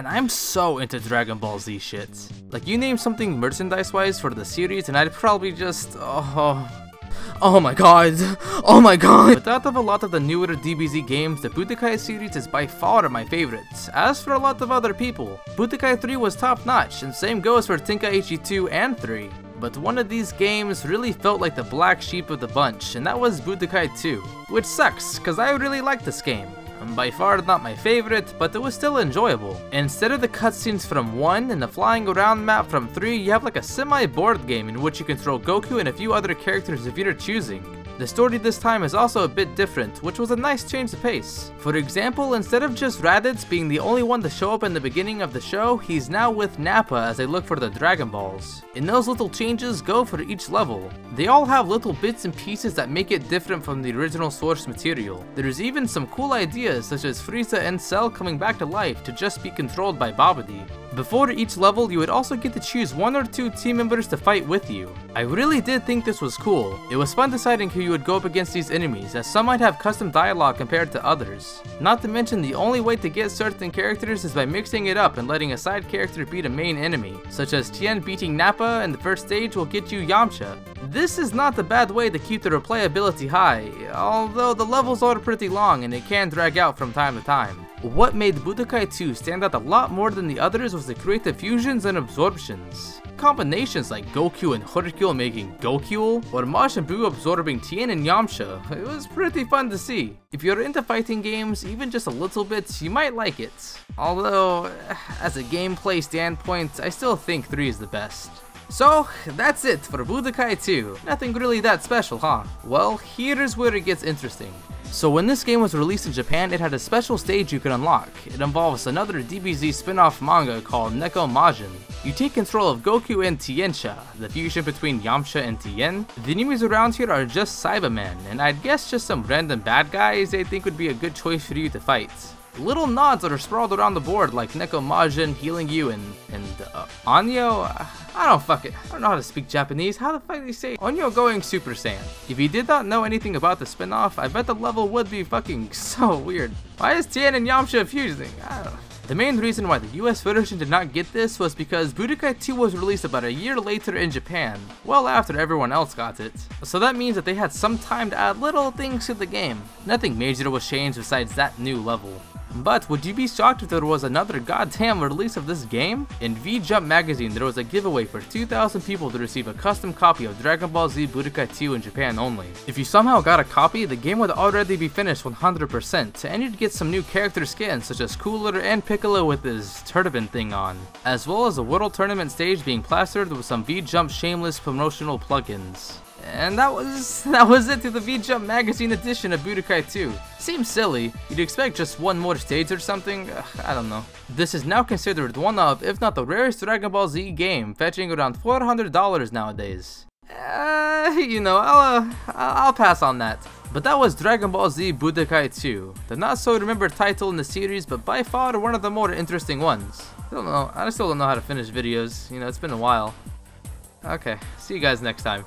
Man, I'm so into Dragon Ball Z shit. Like, you name something merchandise-wise for the series and I'd probably just... Oh my god! Oh my god! But out of a lot of the newer DBZ games, the Budokai series is by far my favorite. As for a lot of other people, Budokai 3 was top notch, and same goes for Tenkaichi 2 and 3. But one of these games really felt like the black sheep of the bunch, and that was Budokai 2. Which sucks, cause I really liked this game. By far not my favorite, but it was still enjoyable. Instead of the cutscenes from 1 and the flying around map from 3, you have like a semi-board game in which you control Goku and a few other characters of your choosing. The story this time is also a bit different, which was a nice change of pace. For example, instead of just Raditz being the only one to show up in the beginning of the show, he's now with Nappa as they look for the Dragon Balls. And those little changes go for each level. They all have little bits and pieces that make it different from the original source material. There's even some cool ideas such as Frieza and Cell coming back to life to just be controlled by Babidi. Before each level, you would also get to choose 1 or 2 team members to fight with you. I really did think this was cool. It was fun deciding who you would go up against these enemies, as some might have custom dialogue compared to others. Not to mention, the only way to get certain characters is by mixing it up and letting a side character beat a main enemy, such as Tien beating Nappa in the first stage will get you Yamcha. This is not a bad way to keep the replayability high, although the levels are pretty long and it can drag out from time to time. What made Budokai 2 stand out a lot more than the others was the creative fusions and absorptions. Combinations like Goku and Hercule making Gokule, or Majin Buu absorbing Tien and Yamcha, it was pretty fun to see. If you're into fighting games, even just a little bit, you might like it. Although, as a gameplay standpoint, I still think 3 is the best. So, that's it for Budokai 2. Nothing really that special, huh? Well, here's where it gets interesting. So when this game was released in Japan, it had a special stage you could unlock. It involves another DBZ spin-off manga called Neko Majin. You take control of Goku and Tiencha, the fusion between Yamcha and Tien. The enemies around here are just Cybermen, and I'd guess just some random bad guys they think would be a good choice for you to fight. Little nods that are sprawled around the board like Neko Majin healing you and Anyo? I don't know how to speak Japanese. How the fuck do you say Onyo going Super Saiyan? If you did not know anything about the spin-off, I bet the level would be fucking so weird. Why is Tien and Yamcha fusing? I don't know. The main reason why the US version did not get this was because Budokai 2 was released about a year later in Japan, well after everyone else got it. So that means that they had some time to add little things to the game. Nothing major was changed besides that new level. But would you be shocked if there was another goddamn release of this game? In V-Jump magazine, there was a giveaway for 2,000 people to receive a custom copy of Dragon Ball Z Budokai 2 in Japan only. If you somehow got a copy, the game would already be finished 100%, and you'd get some new character skins such as Cooler and Piccolo with his turban thing on, as well as a World Tournament stage being plastered with some V-Jump shameless promotional plugins. And that was it to the V-Jump magazine edition of Budokai 2. Seems silly, you'd expect just one more stage or something, I don't know. This is now considered one of, if not the rarest Dragon Ball Z game, fetching around $400 nowadays. You know, I'll pass on that. But that was Dragon Ball Z Budokai 2, the not so remembered title in the series, but by far one of the more interesting ones. I still don't know how to finish videos, you know, it's been a while. Okay, see you guys next time.